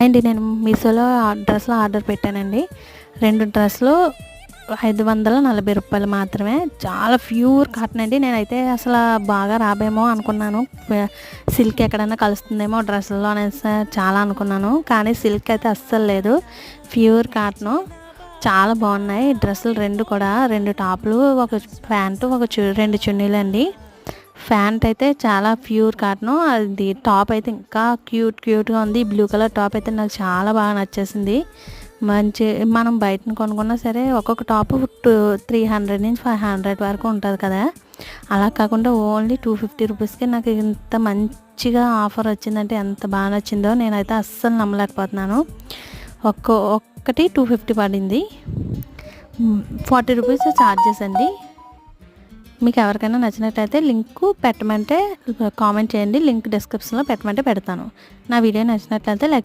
అండి నేను మీషోలో డ్రెస్సులు ఆర్డర్ పెట్టానండి. 2 డ్రెస్సులు రూ. 540 మాత్రమే. చాలా ప్యూర్ కాటన్ అండి. నేనైతే అసలు బాగా రావేమో అనుకున్నాను. సిల్క్ ఎక్కడైనా కలుస్తుందేమో డ్రెస్సుల్లో అనేసి చాలా అనుకున్నాను. కానీ సిల్క్ అయితే అస్సలు లేదు. Pure cotton. చాలా బాగున్నాయి డ్రెస్సులు 2 కూడా. 2 టాపులు, ఒక ప్యాంటు, ఒక 2 చున్నీలండి. ప్యాంట్ అయితే చాలా ప్యూర్ కాటను. అది టాప్ అయితే ఇంకా క్యూట్గా ఉంది. బ్లూ కలర్ టాప్ అయితే నాకు చాలా బాగా నచ్చేసింది. మంచి మనం బయటను కొనుక్కున్నా సరే ఒక్కొక్క టాప్ 300 నుంచి 500 వరకు ఉంటుంది కదా. అలా కాకుండా ఓన్లీ 250 రూపీస్కి నాకు ఇంత మంచిగా ఆఫర్ వచ్చిందంటే ఎంత బాగా నచ్చిందో నేనైతే అస్సలు నమ్మలేకపోతున్నాను. ఒక్కటి 250 పడింది. 40 రూపీస్ ఛార్జెస్ అండి. మీకు ఎవరికైనా నచ్చినట్లయితే లింక్ పెట్టమంటే కామెంట్ చేయండి. లింక్ డిస్క్రిప్షన్లో పెట్టమంటే పెడతాను. నా వీడియో నచ్చినట్లయితే లైక్ చేయండి.